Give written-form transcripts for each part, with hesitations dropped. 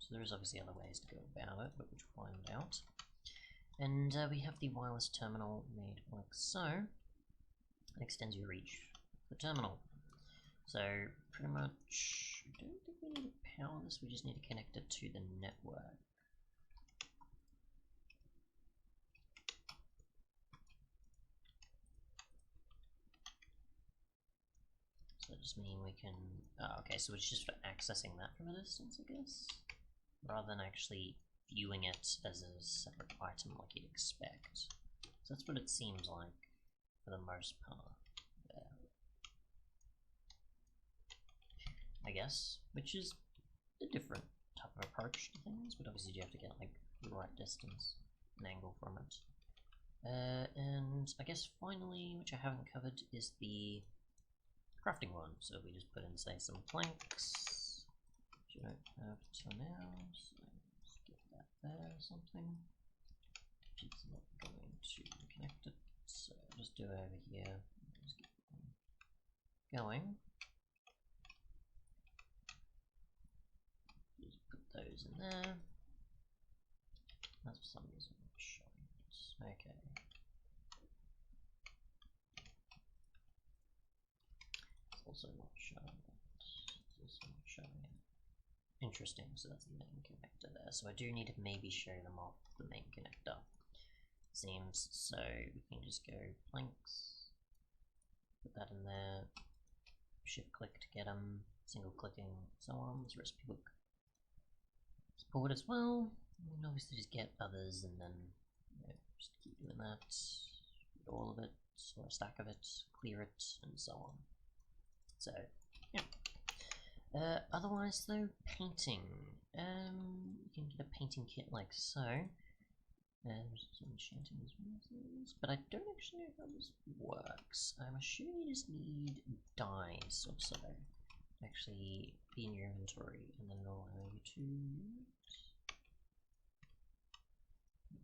So there is obviously other ways to go about it, but which we'll find out. And we have the wireless terminal made like so. It extends your reach of the terminal. So pretty much, I don't think we need to power this, we just need to connect it to the network. So that just mean we can, okay, so it's just for accessing that from a distance, I guess, rather than actually viewing it as a separate item like you'd expect. So that's what it seems like for the most part there, I guess, which is a different type of approach to things, but obviously you have to get like the right distance and angle from it. And I guess finally, which I haven't covered, is the crafting one. So we just put in, say, some planks, which you don't have till now, so let's get that there or something. Which is not going to connect it, so I'll just do it over here. Just get one going. Just put those in there. That's for some reason not showing it. Okay. It's also not showing it. It's also not showing it. Interesting, so that's the main connector there. So I do need to maybe show them off the main connector. Seems so we can just go planks, put that in there, shift click to get them, single clicking, so on. There's recipe book support as well. And obviously just get others and then just keep doing that, all of it, or a stack of it, clear it, and so on. So, yeah. Otherwise though, painting. You can get a painting kit like so. Some enchanting as well, but I don't actually know how this works. I'm assuming you just need dies or so to actually be in your inventory, and then it'll allow you to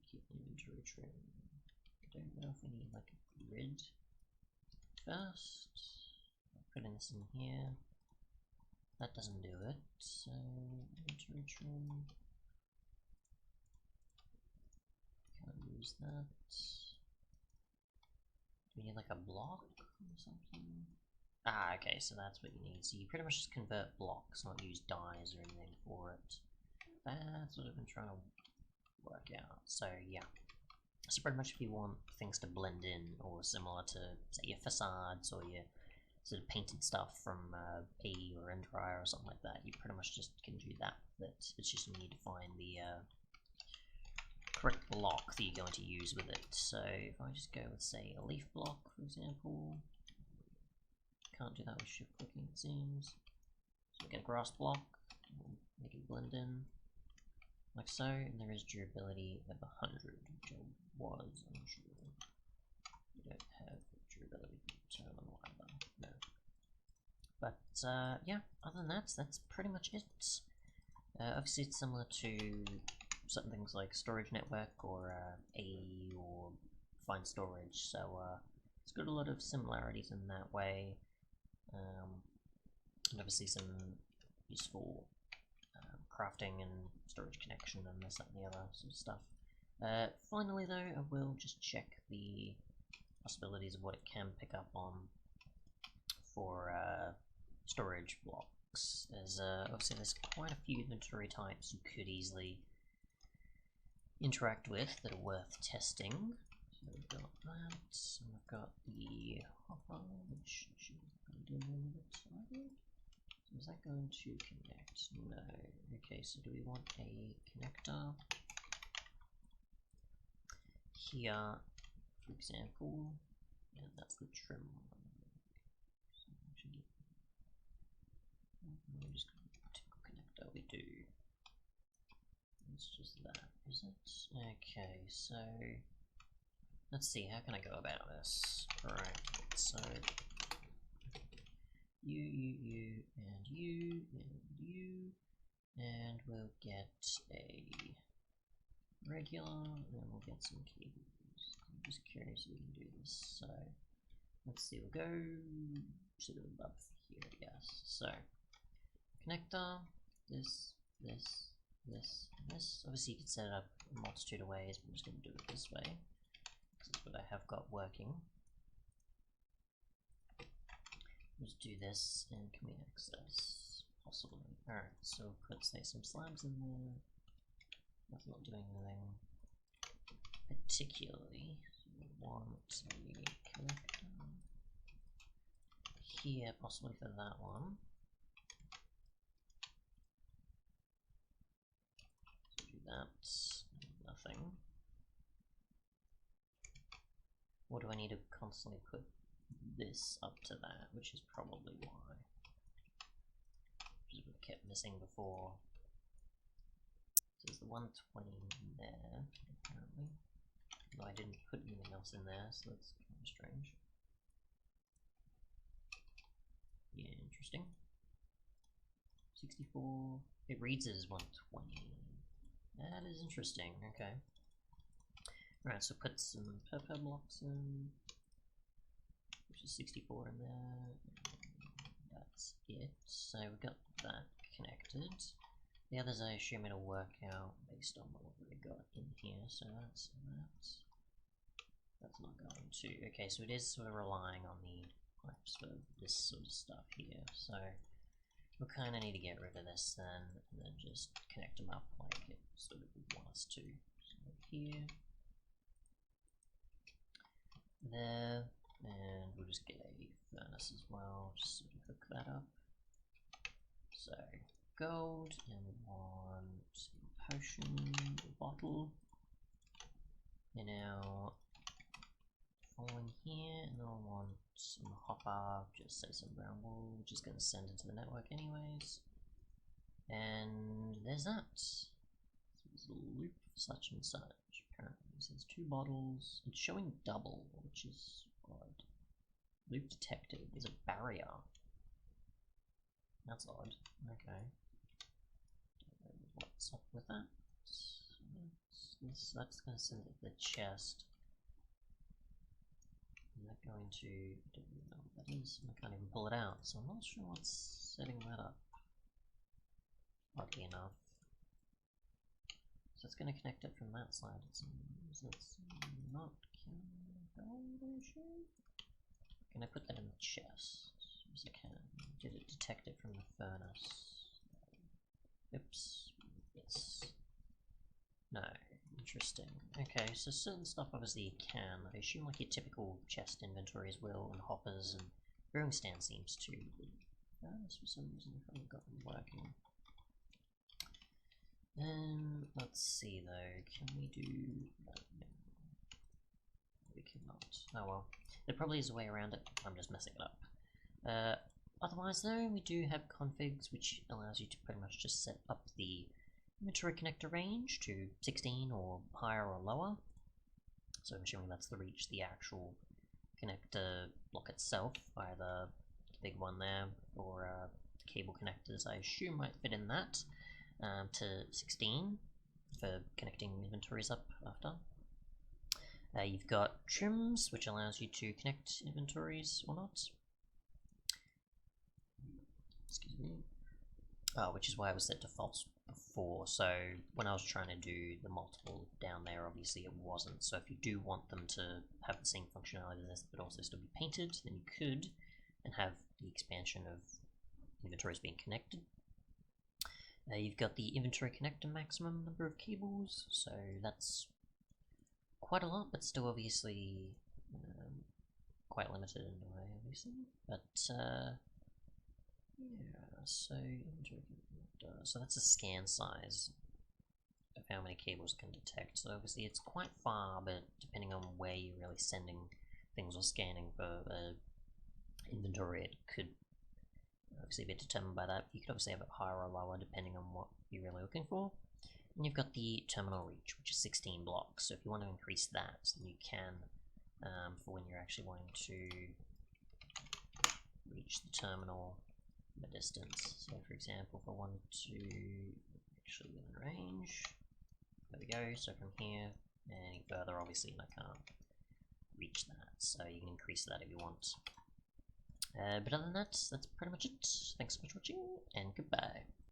keep inventory trim. I don't know if we need like a grid first. I'll put in this in here. That doesn't do it. So inventory trim. Can't use that. Do we need like a block or something? Ah, okay, so that's what you need. So you pretty much just convert blocks, not use dies or anything for it. That's what I've been trying to work out. So yeah. So pretty much if you want things to blend in, or similar to, say, your facades or your sort of painted stuff from AE or Endryer or something like that, you pretty much just can do that. It's just you need to find the correct block that you're going to use with it. So if I just go with, say, a leaf block, for example, can't do that with shift clicking, it seems. So we get a grass block, we'll make it blend in like so, and there is durability of 100, which I was unsure. We don't have durability terminal either, no. But yeah, other than that, that's pretty much it. Obviously it's similar to certain things like Storage Network or AE or Find Storage, so it's got a lot of similarities in that way, and obviously some useful crafting and storage connection and this, that, and the other sort of stuff. Finally though, I will just check the possibilities of what it can pick up on for storage blocks. Obviously there's quite a few inventory types you could easily interact with that are worth testing. So we've got that, and we've got the hopper, which should do a little bit either. So is that going to connect? No. Okay, so do we want a connector here, for example? Yeah, that's the trim one. So actually, we're just going to typical connector. We do. It's just that, is it? Okay, so let's see, how can I go about this? Alright, so you, and you, and you, and we'll get a regular, and then we'll get some cables. I'm just curious if we can do this. So let's see, we'll go sort of above here, I guess. So connector, this, this, and this. Obviously you could set it up a multitude of ways, but I'm just going to do it this way, because it's what I have got working. Let's do this, and can we access? Possibly. Alright, so put, say, some slabs in there. That's not doing anything particularly. So we want the connector here, possibly for that one. So do that, nothing. Or do I need to constantly put this up to that, which is probably why. Which is what I kept missing before. So there's the 120 there, apparently. Though I didn't put anything else in there, so that's kind of strange. Yeah, interesting. 64. It reads it as 120. That is interesting, okay. Alright, so put some purple blocks in, which is 64 in there. That's it. So we've got that connected. The others I assume it'll work out based on what we got in here, so that's not going to. Okay, so it is sort of relying on the pipes for this sort of stuff here, so we'll kind of need to get rid of this then, and then just connect them up like it sort of wants to. So here, there, and we'll just get a furnace as well, just sort of hook that up. So gold, and we want a potion, a bottle, and now following here, and then I'll want some hopper, just say some brown wool, which is going to send into the network anyways. And there's that. So there's a loop such and such. Apparently it says 2 bottles. It's showing double, which is odd. Loop detected. There's a barrier. That's odd. Okay. What's up with that? That's going to send it to the chest. Is that going to, I don't even know what that is, I can't even pull it out, so I'm not sure what's setting that up, oddly enough. So it's going to connect it from that side, it's not, can I put that in the chest? Yes I can. Did it detect it from the furnace? Oops, yes. No. Interesting. Okay, so certain stuff obviously you can. I assume like your typical chest inventories will, and hoppers, and brewing stand seems to. For some reason I haven't got them working. Let's see though, can we do that? No. We cannot. Oh well. There probably is a way around it, I'm just messing it up. Otherwise though, we do have configs which allows you to pretty much just set up the inventory connector range to 16 or higher or lower. So I'm assuming that's to reach the actual connector block itself, either the big one there or cable connectors I assume might fit in that, to 16 for connecting inventories up after. You've got trims, which allows you to connect inventories or not. Excuse me. Which is why it was set to false before, so when I was trying to do the multiple down there, obviously it wasn't. So if you do want them to have the same functionality as this, but also still be painted, then you could, and have the expansion of inventories being connected. You've got the inventory connector maximum number of cables, so that's quite a lot, but still obviously quite limited in a way, obviously. But yeah, so inventory connector, so that's a scan size of how many cables it can detect. So obviously it's quite far, but depending on where you're really sending things or scanning for inventory, it could obviously be determined by that. You could obviously have it higher or lower depending on what you're really looking for. And you've got the terminal reach, which is 16 blocks. So if you want to increase that, then you can, for when you're actually wanting to reach the terminal from a distance. So for example, if I wanted to actually within range, there we go. So from here any further, obviously I can't reach that. So you can increase that if you want. But other than that, that's pretty much it. Thanks so much for watching, and goodbye.